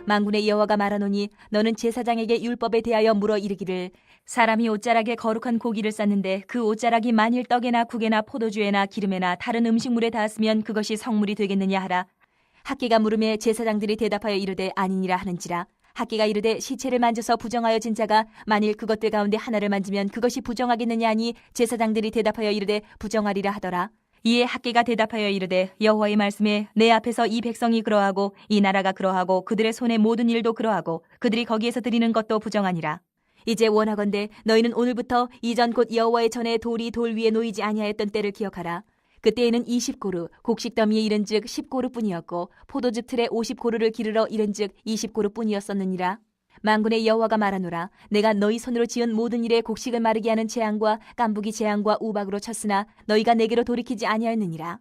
만군의 여호와가 말하노니 너는 제사장에게 율법에 대하여 물어 이르기를 사람이 옷자락에 거룩한 고기를 쌌는데 그 옷자락이 만일 떡에나 국에나 포도주에나 기름에나 다른 음식물에 닿았으면 그것이 성물이 되겠느냐 하라. 학기가 물음에 제사장들이 대답하여 이르되 아니니라 하는지라. 학기가 이르되 시체를 만져서 부정하여 진 자가 만일 그것들 가운데 하나를 만지면 그것이 부정하겠느냐 하니 제사장들이 대답하여 이르되 부정하리라 하더라. 이에 학기가 대답하여 이르되 여호와의 말씀에 내 앞에서 이 백성이 그러하고 이 나라가 그러하고 그들의 손의 모든 일도 그러하고 그들이 거기에서 드리는 것도 부정하니라. 이제 원하건대 너희는 오늘부터 이전 곧 여호와의 전에 돌이 돌 위에 놓이지 아니하였던 때를 기억하라. 그때에는 20고루 곡식 더미에 이른즉 10고루뿐이었고 포도즙 틀에 50고루를 기르러 이른즉 20고루뿐이었었느니라. 만군의 여호와가 말하노라. 내가 너희 손으로 지은 모든 일에 곡식을 마르게 하는 재앙과 깐부기 재앙과 우박으로 쳤으나 너희가 내게로 돌이키지 아니하였느니라.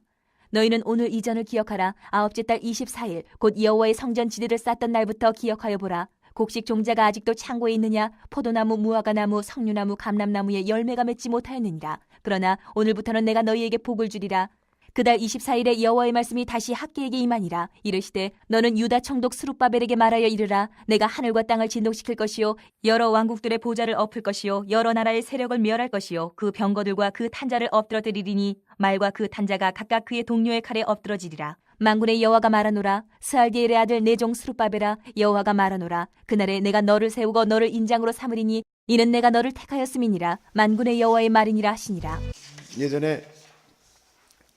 너희는 오늘 이전을 기억하라. 아홉째 달 24일 곧 여호와의 성전 지대를 쌓던 날부터 기억하여 보라. 곡식 종자가 아직도 창고에 있느냐? 포도나무, 무화과나무, 석류나무, 감람나무에 열매가 맺지 못하였느니라. 그러나 오늘부터는 내가 너희에게 복을 주리라. 그달 24일에 여호와의 말씀이 다시 학기에게 임하니라. 이르시되 너는 유다 총독 스룹바벨에게 말하여 이르라. 내가 하늘과 땅을 진동시킬 것이요 여러 왕국들의 보좌를 엎을 것이요 여러 나라의 세력을 멸할 것이요 그 병거들과 그 탄자를 엎드러뜨리리니 말과 그 탄자가 각각 그의 동료의 칼에 엎드러지리라. 만군의 여호와가 말하노라. 스알디엘의 아들 내 종 스룹바벨아 여호와가 말하노라. 그날에 내가 너를 세우고 너를 인장으로 삼으리니 이는 내가 너를 택하였음이니라. 만군의 여호와의 말이니라 하시니라. 예전에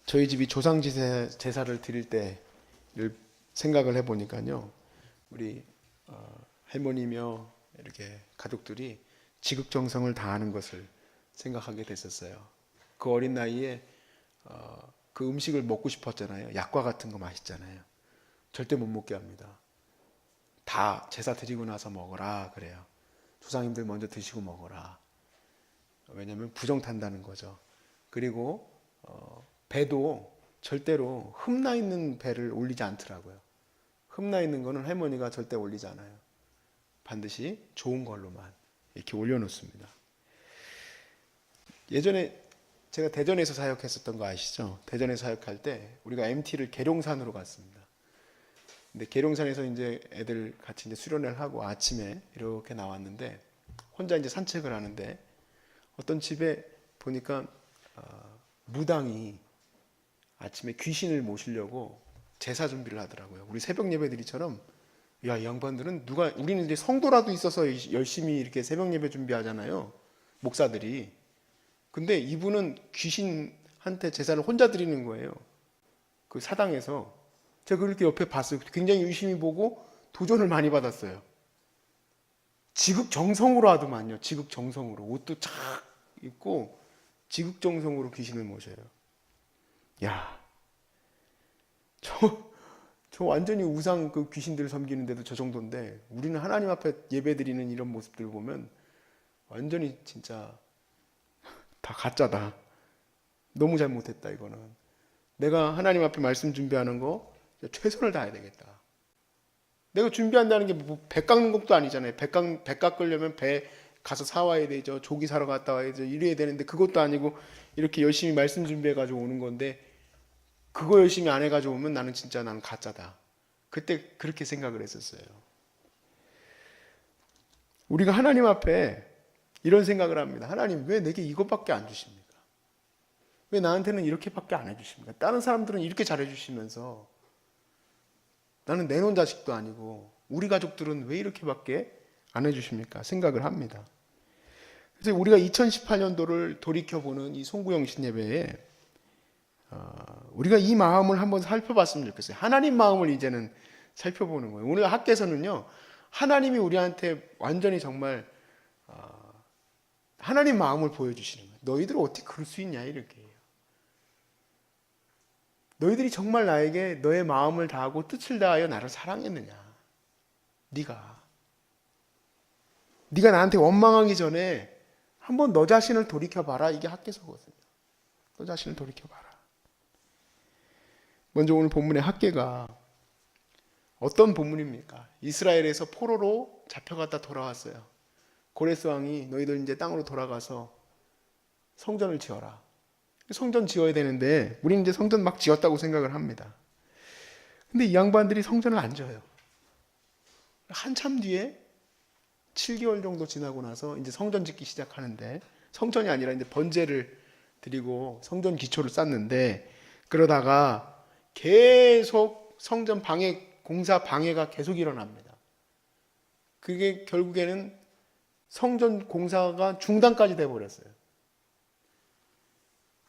저희 집이 조상 제사를 드릴 때를 생각을 해보니까요, 우리 할머니며 이렇게 가족들이 지극정성을 다하는 것을 생각하게 됐었어요. 그 어린 나이에 그 음식을 먹고 싶었잖아요. 약과 같은 거 맛있잖아요. 절대 못 먹게 합니다. 다 제사 드리고 나서 먹어라 그래요. 조상님들 먼저 드시고 먹어라. 왜냐하면 부정 탄다는 거죠. 그리고 배도 절대로 흠나 있는 배를 올리지 않더라고요. 흠나 있는 거는 할머니가 절대 올리지 않아요. 반드시 좋은 걸로만 이렇게 올려놓습니다. 예전에 제가 대전에서 사역했었던 거 아시죠? 대전에서 사역할 때 우리가 MT를 계룡산으로 갔습니다. 근데 계룡산에서 이제 애들 같이 이제 수련회를 하고 아침에 이렇게 나왔는데 혼자 이제 산책을 하는데 어떤 집에 보니까 무당이 아침에 귀신을 모시려고 제사 준비를 하더라고요. 우리 새벽 예배드리처럼 야, 이 양반들은 우리는 이제 성도라도 있어서 열심히 이렇게 새벽 예배 준비하잖아요. 목사들이. 근데 이분은 귀신한테 제사를 혼자 드리는 거예요. 그 사당에서. 제가 그렇게 옆에 봤어요. 굉장히 유심히 보고 도전을 많이 받았어요. 지극정성으로 하더만요. 지극정성으로. 옷도 착 입고 지극정성으로 귀신을 모셔요. 야, 저 완전히 우상 그 귀신들을 섬기는데도 저 정도인데 우리는 하나님 앞에 예배드리는 이런 모습들을 보면 완전히 진짜 다 가짜다. 너무 잘못했다 이거는. 내가 하나님 앞에 말씀 준비하는 거 최선을 다해야 되겠다. 내가 준비한다는 게 뭐 배 깎는 것도 아니잖아요. 배 깎으려면 배 가서 사와야 되죠. 조기 사러 갔다 와야 되죠. 이래야 되는데 그것도 아니고 이렇게 열심히 말씀 준비해가지고 오는 건데 그거 열심히 안 해가지고 오면 나는 가짜다. 그때 그렇게 생각을 했었어요. 우리가 하나님 앞에 이런 생각을 합니다. 하나님 왜 내게 이것밖에 안 주십니까? 왜 나한테는 이렇게밖에 안 해주십니까? 다른 사람들은 이렇게 잘해주시면서 나는 내놓은 자식도 아니고 우리 가족들은 왜 이렇게밖에 안 해주십니까? 생각을 합니다. 그래서 우리가 2018년도를 돌이켜보는 이 송구영신 예배에 우리가 이 마음을 한번 살펴봤으면 좋겠어요. 하나님 마음을 이제는 살펴보는 거예요. 오늘 학계에서는요, 하나님이 우리한테 완전히 정말 하나님 마음을 보여주시는 거예요. 너희들 어떻게 그럴 수 있냐 이렇게. 너희들이 정말 나에게 너의 마음을 다하고 뜻을 다하여 나를 사랑했느냐. 네가 나한테 원망하기 전에 한번 너 자신을 돌이켜봐라. 이게 학계서거든요. 너 자신을 돌이켜봐라. 먼저 오늘 본문의 학계가 어떤 본문입니까? 이스라엘에서 포로로 잡혀갔다 돌아왔어요. 고레스 왕이 너희들 이제 땅으로 돌아가서 성전을 지어라. 성전 지어야 되는데 우리는 이제 성전 막 지었다고 생각을 합니다. 근데 이 양반들이 성전을 안 지어요. 한참 뒤에 7개월 정도 지나고 나서 이제 성전 짓기 시작하는데, 성전이 아니라 이제 번제를 드리고 성전 기초를 쌓는데, 그러다가 계속 성전 공사 방해가 계속 일어납니다. 그게 결국에는 성전 공사가 중단까지 돼 버렸어요.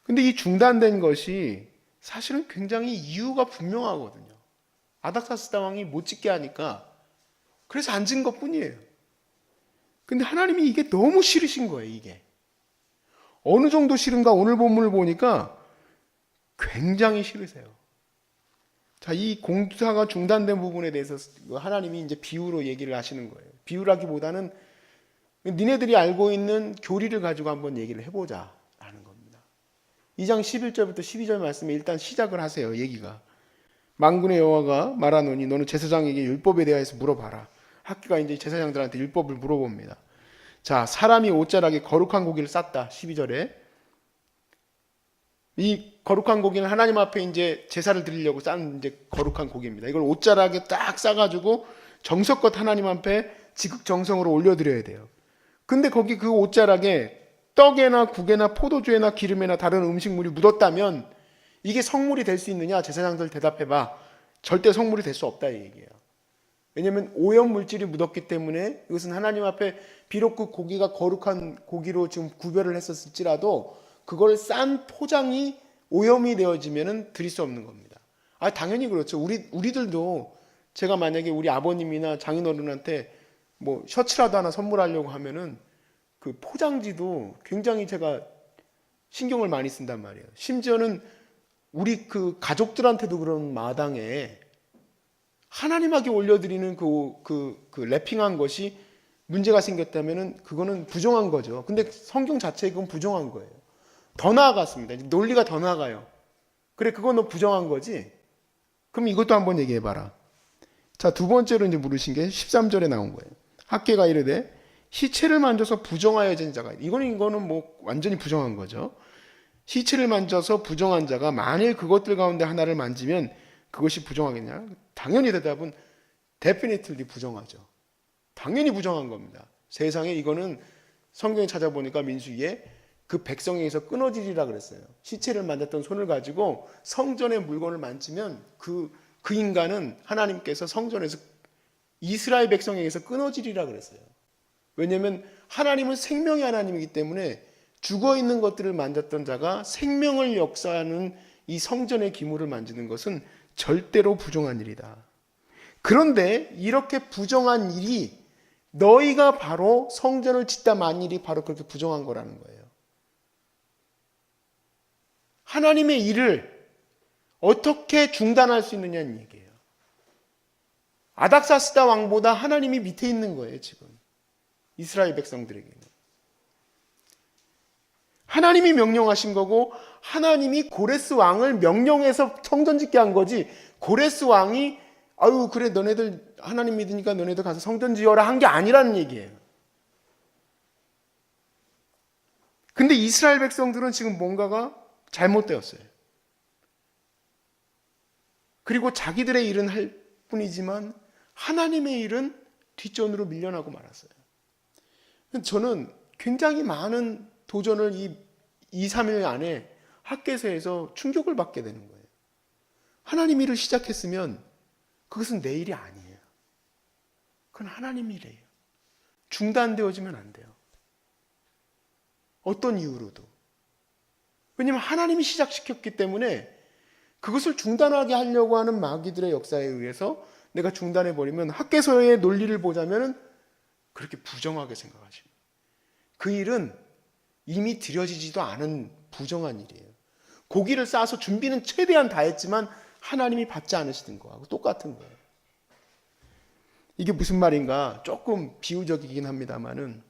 근데 이 중단된 것이 사실은 굉장히 이유가 분명하거든요. 아닥사스다 왕이 못 짓게 하니까 그래서 안 짓은 것뿐이에요. 근데 하나님이 이게 너무 싫으신 거예요. 이게 어느 정도 싫은가, 오늘 본문을 보니까 굉장히 싫으세요. 자, 이 공사가 중단된 부분에 대해서 하나님이 이제 비유로 얘기를 하시는 거예요. 비유라기보다는 니네들이 알고 있는 교리를 가지고 한번 얘기를 해보자 라는 겁니다. 2장 11절부터 12절 말씀에 일단 시작을 하세요. 얘기가 만군의 여호와가 말하노니 너는 제사장에게 율법에 대하여서 물어봐라. 학교가 이제 제사장들한테 율법을 물어봅니다. 자, 사람이 옷자락에 거룩한 고기를 쌌다. 12절에 이 거룩한 고기는 하나님 앞에 이제 제사를 드리려고 싼 이제 거룩한 고기입니다. 이걸 옷자락에 딱 싸가지고 정성껏 하나님 앞에 지극정성으로 올려드려야 돼요. 근데 거기 그 옷자락에 떡에나 국에나 포도주에나 기름에나 다른 음식물이 묻었다면 이게 성물이 될 수 있느냐? 제사장들 대답해봐. 절대 성물이 될 수 없다 이 얘기예요. 왜냐하면 오염 물질이 묻었기 때문에 이것은 하나님 앞에 비록 그 고기가 거룩한 고기로 지금 구별을 했었을지라도 그걸 싼 포장이 오염이 되어지면은 드릴 수 없는 겁니다. 아, 당연히 그렇죠. 우리들도 제가 만약에 우리 아버님이나 장인어른한테 뭐 셔츠라도 하나 선물하려고 하면은 그 포장지도 굉장히 제가 신경을 많이 쓴단 말이에요. 심지어는 우리 그 가족들한테도 그런 마당에 하나님에게 올려드리는 그 랩핑한 것이 문제가 생겼다면은 그거는 부정한 거죠. 근데 성경 자체에 그건 부정한 거예요. 더 나아갔습니다. 논리가 더 나아가요. 그래, 그건 너 부정한 거지? 그럼 이것도 한번 얘기해봐라. 자, 두 번째로 이제 물으신 게 13절에 나온 거예요. 학계가 이르되 시체를 만져서 부정하여 진 자가, 이거는 뭐 완전히 부정한 거죠. 시체를 만져서 부정한 자가 만일 그것들 가운데 하나를 만지면 그것이 부정하겠냐? 당연히 대답은 definitely 부정하죠. 당연히 부정한 겁니다. 세상에 이거는 성경에 찾아보니까 민수기에 그 백성에게서 끊어지리라 그랬어요. 시체를 만졌던 손을 가지고 성전의 물건을 만지면 그 인간은 하나님께서 성전에서 이스라엘 백성에게서 끊어지리라 그랬어요. 왜냐하면 하나님은 생명의 하나님이기 때문에 죽어있는 것들을 만졌던 자가 생명을 역사하는 이 성전의 기물을 만지는 것은 절대로 부정한 일이다. 그런데 이렇게 부정한 일이 너희가 바로 성전을 짓다 만 일이 바로 그렇게 부정한 거라는 거예요. 하나님의 일을 어떻게 중단할 수 있느냐는 얘기예요. 아닥사스다 왕보다 하나님이 밑에 있는 거예요, 지금. 이스라엘 백성들에게는. 하나님이 명령하신 거고 하나님이 고레스 왕을 명령해서 성전 짓게 한 거지, 고레스 왕이 아유 그래 너네들 하나님 믿으니까 너네들 가서 성전 지어라 한 게 아니라는 얘기예요. 근데 이스라엘 백성들은 지금 뭔가가 잘못되었어요. 그리고 자기들의 일은 할 뿐이지만 하나님의 일은 뒷전으로 밀려나고 말았어요. 저는 굉장히 많은 도전을 이 2, 3일 안에 학계서에서 충격을 받게 되는 거예요. 하나님 일을 시작했으면 그것은 내 일이 아니에요. 그건 하나님 일이에요. 중단되어지면 안 돼요. 어떤 이유로도. 왜냐하면 하나님이 시작시켰기 때문에 그것을 중단하게 하려고 하는 마귀들의 역사에 의해서 내가 중단해버리면 학계서의 논리를 보자면 그렇게 부정하게 생각하십니다. 그 일은 이미 드려지지도 않은 부정한 일이에요. 고기를 싸서 준비는 최대한 다 했지만 하나님이 받지 않으시던 거하고 똑같은 거예요. 이게 무슨 말인가 조금 비유적이긴 합니다만은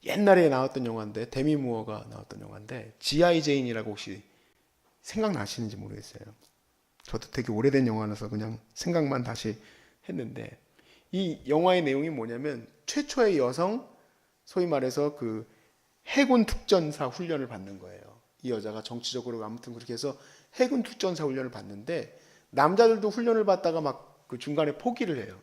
옛날에 나왔던 영화인데, 데미 무어가 나왔던 영화인데 G.I. 제인이라고 혹시 생각나시는지 모르겠어요. 저도 되게 오래된 영화라서 그냥 생각만 다시 했는데, 이 영화의 내용이 뭐냐면 최초의 여성, 소위 말해서 그 해군 특전사 훈련을 받는 거예요. 이 여자가 정치적으로 아무튼 그렇게 해서 해군 특전사 훈련을 받는데 남자들도 훈련을 받다가 막 그 중간에 포기를 해요.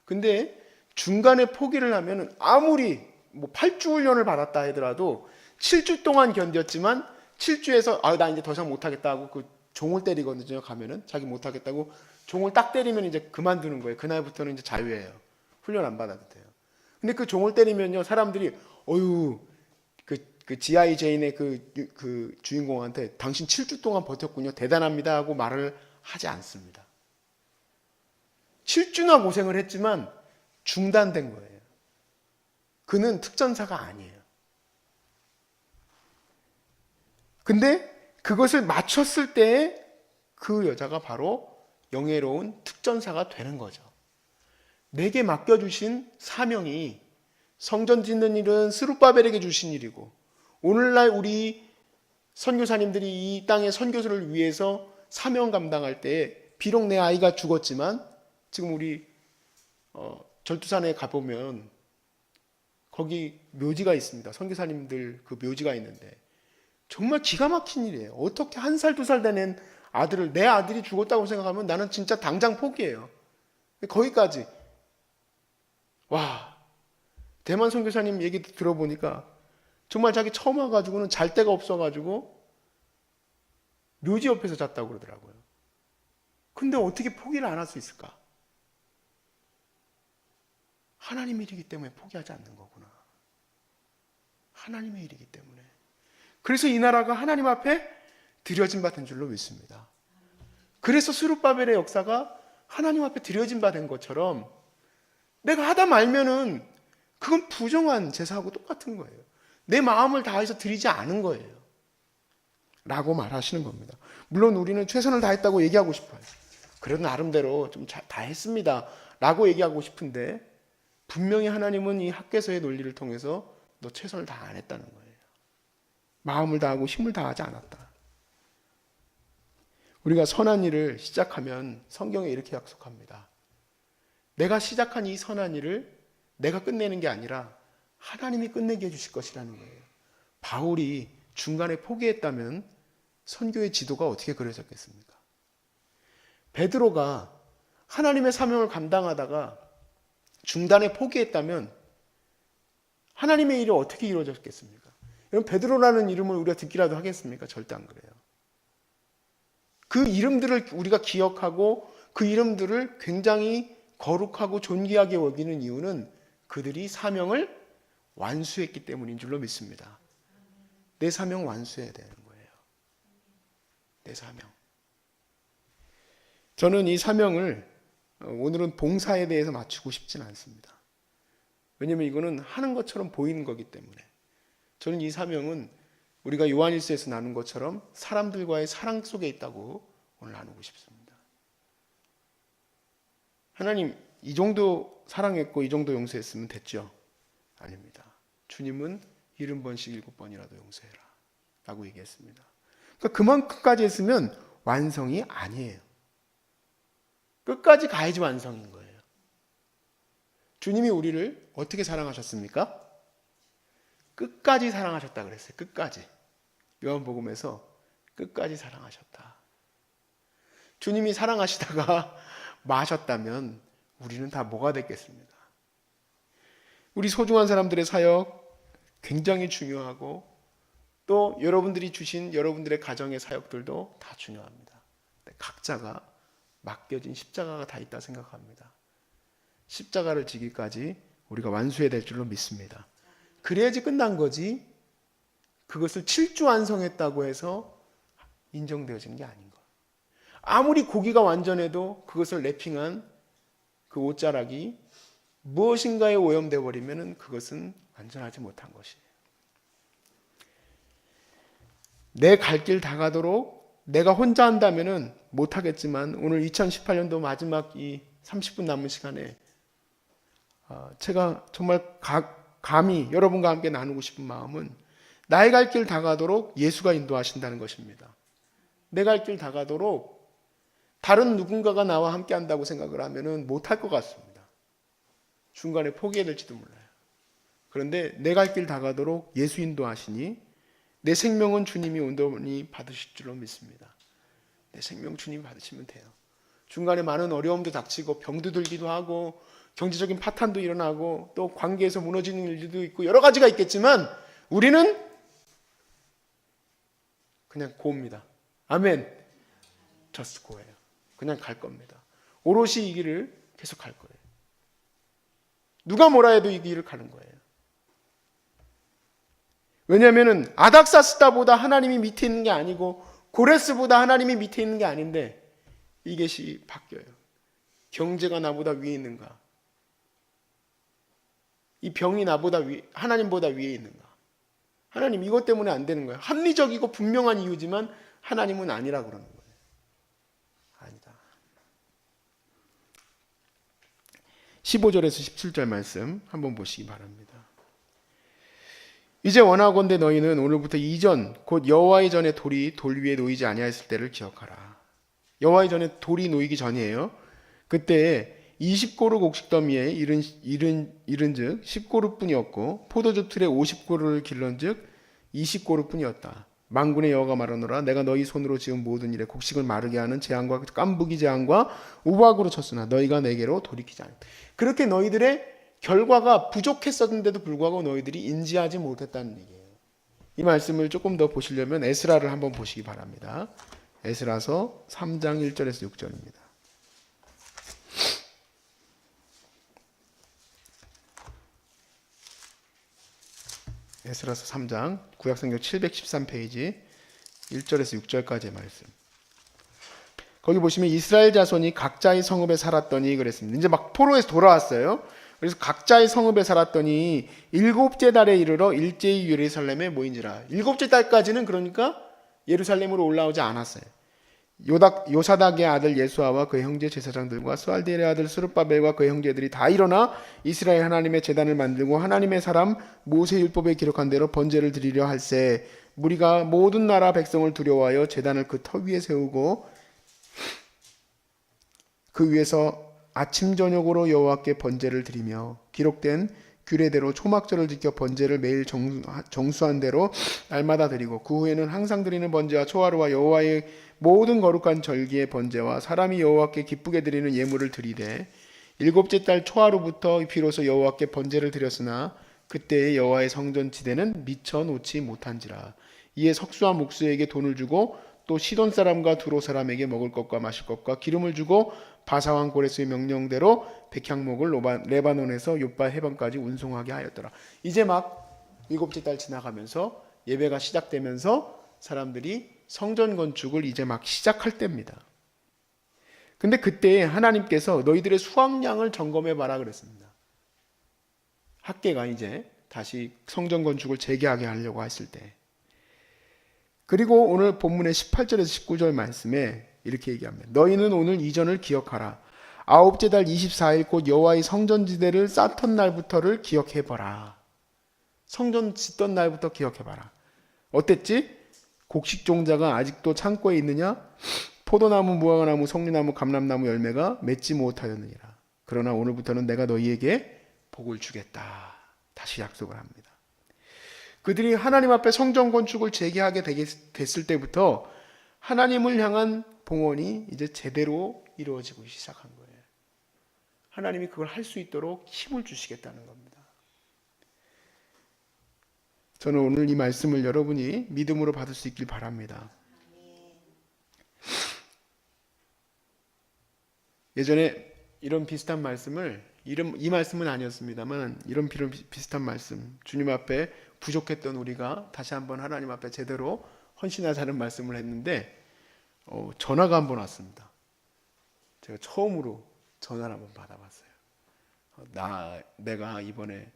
근데 중간에 포기를 하면은 아무리 뭐 8주 훈련을 받았다 하더라도 7주 동안 견뎠지만 7주에서 나 이제 더 이상 못하겠다 하고 그 종을 때리거든요. 가면은 자기 못하겠다고 종을 딱 때리면 이제 그만두는 거예요. 그날부터는 이제 자유예요. 훈련 안 받아도 돼요. 근데 그 종을 때리면요 사람들이 어유 그 G.I. 제인의 그 주인공한테 당신 7주 동안 버텼군요. 대단합니다 하고 말을 하지 않습니다. 7주나 고생을 했지만 중단된 거예요. 그는 특전사가 아니에요. 근데 그것을 마쳤을 때 그 여자가 바로 영예로운 특전사가 되는 거죠. 내게 맡겨주신 사명이 성전 짓는 일은 스룹바벨에게 주신 일이고 오늘날 우리 선교사님들이 이 땅의 선교사를 위해서 사명 감당할 때 비록 내 아이가 죽었지만 지금 우리 절두산에 가보면 거기 묘지가 있습니다. 선교사님들 그 묘지가 있는데 정말 기가 막힌 일이에요. 어떻게 1살, 2살 되는 아들을 내 아들이 죽었다고 생각하면 나는 진짜 당장 포기해요. 거기까지 와 대만 선교사님 얘기 들어보니까 정말 자기 처음 와가지고는 잘 데가 없어가지고 묘지 옆에서 잤다고 그러더라고요. 근데 어떻게 포기를 안 할 수 있을까? 하나님의 일이기 때문에 포기하지 않는 거구나. 하나님의 일이기 때문에. 그래서 이 나라가 하나님 앞에 드려진 바 된 줄로 믿습니다. 그래서 스룹바벨의 역사가 하나님 앞에 드려진 바 된 것처럼 내가 하다 말면은 그건 부정한 제사하고 똑같은 거예요. 내 마음을 다해서 드리지 않은 거예요. 라고 말하시는 겁니다. 물론 우리는 최선을 다했다고 얘기하고 싶어요. 그래도 나름대로 좀 다 했습니다. 라고 얘기하고 싶은데 분명히 하나님은 이 학개서의 논리를 통해서 너 최선을 다 안 했다는 거예요. 마음을 다하고 힘을 다하지 않았다. 우리가 선한 일을 시작하면 성경에 이렇게 약속합니다. 내가 시작한 이 선한 일을 내가 끝내는 게 아니라 하나님이 끝내게 해주실 것이라는 거예요. 바울이 중간에 포기했다면 선교의 지도가 어떻게 그려졌겠습니까? 베드로가 하나님의 사명을 감당하다가 중단에 포기했다면 하나님의 일이 어떻게 이루어졌겠습니까? 여러분 베드로라는 이름을 우리가 듣기라도 하겠습니까? 절대 안 그래요. 그 이름들을 우리가 기억하고 그 이름들을 굉장히 거룩하고 존귀하게 여기는 이유는 그들이 사명을 완수했기 때문인 줄로 믿습니다. 내 사명 완수해야 되는 거예요. 내 사명. 저는 이 사명을 오늘은 봉사에 대해서 맞추고 싶지는 않습니다. 왜냐하면 이거는 하는 것처럼 보이는 거기 때문에 저는 이 사명은 우리가 요한일서에서 나눈 것처럼 사람들과의 사랑 속에 있다고 오늘 나누고 싶습니다. 하나님 이 정도 사랑했고 이 정도 용서했으면 됐죠? 아닙니다. 주님은 70번씩 7번이라도 용서해라 라고 얘기했습니다. 그러니까 그만큼까지 했으면 완성이 아니에요. 끝까지 가야지 완성인 거예요. 주님이 우리를 어떻게 사랑하셨습니까? 끝까지 사랑하셨다 그랬어요. 끝까지. 요한복음에서 끝까지 사랑하셨다. 주님이 사랑하시다가 마셨다면 우리는 다 뭐가 됐겠습니까? 우리 소중한 사람들의 사역 굉장히 중요하고 또 여러분들이 주신 여러분들의 가정의 사역들도 다 중요합니다. 각자가 맡겨진 십자가가 다 있다 생각합니다. 십자가를 지기까지 우리가 완수해야 될 줄로 믿습니다. 그래야지 끝난 거지 그것을 7주 완성했다고 해서 인정되어진 게 아닌 거예요. 아무리 고기가 완전해도 그것을 래핑한 그 옷자락이 무엇인가에 오염되어 버리면 그것은 완전하지 못한 것이에요. 내 갈 길 다 가도록 내가 혼자 한다면 못하겠지만 오늘 2018년도 마지막 이 30분 남은 시간에 제가 정말 감히 여러분과 함께 나누고 싶은 마음은 나의 갈 길 다 가도록 예수가 인도하신다는 것입니다. 내 갈 길 다 가도록 다른 누군가가 나와 함께 한다고 생각을 하면 못할 것 같습니다. 중간에 포기해야 될지도 몰라요. 그런데 내 갈 길 다 가도록 예수 인도하시니 내 생명은 주님이 온전히 받으실 줄로 믿습니다. 내 생명 주님이 받으시면 돼요. 중간에 많은 어려움도 닥치고 병도 들기도 하고 경제적인 파탄도 일어나고 또 관계에서 무너지는 일도 있고 여러 가지가 있겠지만 우리는 그냥 고입니다. 아멘. just go예요. 그냥 갈 겁니다. 오롯이 이 길을 계속 갈 거예요. 누가 뭐라 해도 이 길을 가는 거예요. 왜냐하면 아닥사스다보다 하나님이 밑에 있는 게 아니고 고레스보다 하나님이 밑에 있는 게 아닌데 이것이 바뀌어요. 경제가 나보다 위에 있는가? 이 병이 나보다 하나님보다 위에 있는가? 하나님 이것 때문에 안 되는 거예요. 합리적이고 분명한 이유지만 하나님은 아니라 그러는 거예요. 아니다. 15절에서 17절 말씀 한번 보시기 바랍니다. 이제 원하건대 너희는 오늘부터 이전 곧 여호와의 전에 돌이 돌 위에 놓이지 아니하였을 때를 기억하라. 여호와의 전에 돌이 놓이기 전이에요. 그때 20고루 곡식더미에 이른즉 10고루뿐이었고 포도주 틀에 50고루를 길런즉 20고루뿐이었다. 만군의 여호와가 말하노라 내가 너희 손으로 지은 모든 일에 곡식을 마르게 하는 재앙과 깐부기 재앙과 우박으로 쳤으나 너희가 내게로 돌이키지 않았다. 그렇게 너희들의 결과가 부족했었는데도 불구하고 너희들이 인지하지 못했다는 얘기예요. 이 말씀을 조금 더 보시려면 에스라를 한번 보시기 바랍니다. 에스라서 3장 1절에서 6절입니다. 에스라서 3장 구약성경 713페이지 1절에서 6절까지의 말씀. 거기 보시면 이스라엘 자손이 각자의 성읍에 살았더니 그랬습니다. 이제 막 포로에서 돌아왔어요. 그래서 각자의 성읍에 살았더니 일곱째 달에 이르러 일제히 예루살렘에 모인지라. 일곱째 달까지는 그러니까 예루살렘으로 올라오지 않았어요. 요사닥의 아들 예수아와 그의 형제 제사장들과 스알디엘의 아들 스룹바벨과 그의 형제들이 다 일어나 이스라엘 하나님의 제단을 만들고 하나님의 사람 모세 율법에 기록한 대로 번제를 드리려 할세 무리가 모든 나라 백성을 두려워하여 제단을 그 터 위에 세우고 그 위에서 아침 저녁으로 여호와께 번제를 드리며 기록된 규례대로 초막절을 지켜 번제를 매일 정수한 대로 날마다 드리고 그 후에는 항상 드리는 번제와 초하루와 여호와의 모든 거룩한 절기의 번제와 사람이 여호와께 기쁘게 드리는 예물을 드리되 일곱째 달 초하루부터 비로소 여호와께 번제를 드렸으나 그때의 여호와의 성전 지대는 미쳐 놓지 못한지라. 이에 석수와 목수에게 돈을 주고 또 시돈 사람과 두로 사람에게 먹을 것과 마실 것과 기름을 주고 바사왕 고레스의 명령대로 백향목을 레바논에서 요빠 해변까지 운송하게 하였더라. 이제 막 일곱째 달 지나가면서 예배가 시작되면서 사람들이 성전 건축을 이제 막 시작할 때입니다. 근데 그때 하나님께서 너희들의 수확량을 점검해 봐라 그랬습니다. 학계가 이제 다시 성전 건축을 재개하게 하려고 했을 때. 그리고 오늘 본문의 18절에서 19절 말씀에 이렇게 얘기합니다. 너희는 오늘 이전을 기억하라. 아홉째 달 24일 곧 여호와의 성전지대를 쌓던 날부터를 기억해봐라. 성전 짓던 날부터 기억해봐라. 어땠지? 곡식 종자가 아직도 창고에 있느냐? 포도나무, 무화과나무, 송리나무, 감람나무 열매가 맺지 못하였느니라. 그러나 오늘부터는 내가 너희에게 복을 주겠다. 다시 약속을 합니다. 그들이 하나님 앞에 성전 건축을 재개하게 됐을 때부터 하나님을 향한 봉헌이 이제 제대로 이루어지고 시작한 거예요. 하나님이 그걸 할 수 있도록 힘을 주시겠다는 겁니다. 저는 오늘 이 말씀을 여러분이 믿음으로 받을 수 있길 바랍니다. 예전에 이런 비슷한 말씀을 이 말씀은 아니었습니다만 이런 비슷한 말씀 주님 앞에 부족했던 우리가 다시 한번 하나님 앞에 제대로 헌신하자는 말씀을 했는데 전화가 한번 왔습니다. 제가 처음으로 전화를 한번 받아봤어요. 내가 이번에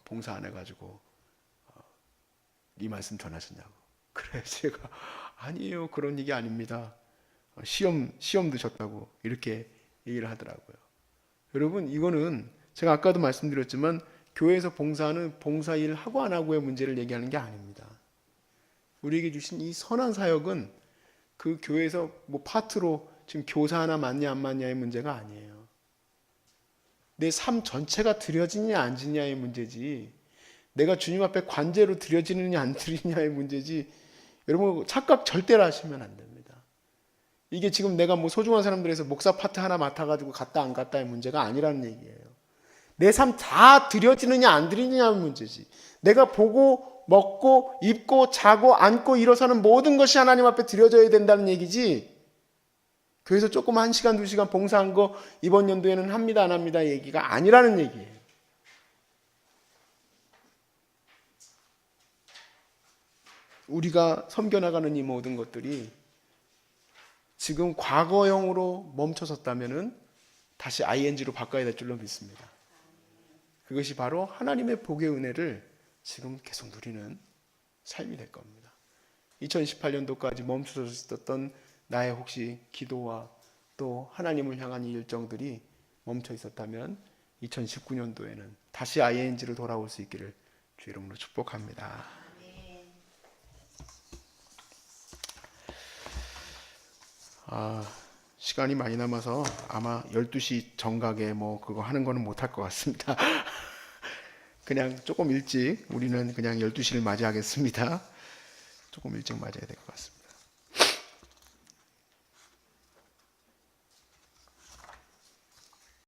봉사 안 해가지고 이 말씀 전하셨냐고. 그래 제가 아니에요 그런 얘기 아닙니다. 시험 드셨다고 이렇게 얘기를 하더라고요. 여러분 이거는 제가 아까도 말씀드렸지만 교회에서 봉사하는 봉사 일 하고 안 하고의 문제를 얘기하는 게 아닙니다. 우리에게 주신 이 선한 사역은 그 교회에서 뭐 파트로 지금 교사 하나 맞냐 안 맞냐의 문제가 아니에요. 내 삶 전체가 드려지냐 안 지냐의 문제지 내가 주님 앞에 관제로 드려지느냐 안 드리느냐의 문제지, 여러분 착각 절대로 하시면 안 됩니다. 이게 지금 내가 뭐 소중한 사람들에서 목사 파트 하나 맡아가지고 갔다 안 갔다의 문제가 아니라는 얘기예요. 내 삶 다 드려지느냐 안 드리느냐의 문제지. 내가 보고 먹고 입고 자고 앉고 일어서는 모든 것이 하나님 앞에 드려져야 된다는 얘기지, 교회에서 조금 1시간 2시간 봉사한 거 이번 연도에는 합니다 안 합니다 얘기가 아니라는 얘기예요. 우리가 섬겨나가는 이 모든 것들이 지금 과거형으로 멈춰섰다면 다시 ing로 바꿔야 될 줄로 믿습니다. 그것이 바로 하나님의 복의 은혜를 지금 계속 누리는 삶이 될 겁니다. 2018년도까지 멈춰져 있었던 나의 혹시 기도와 또 하나님을 향한 이 일정들이 멈춰 있었다면 2019년도에는 다시 ing로 돌아올 수 있기를 주 이름으로 축복합니다. 시간이 많이 남아서 아마 12시 정각에 뭐 그거 하는 거는 못할 것 같습니다. 그냥 조금 일찍 우리는 그냥 12시를 맞이하겠습니다. 조금 일찍 맞아야 될 것 같습니다.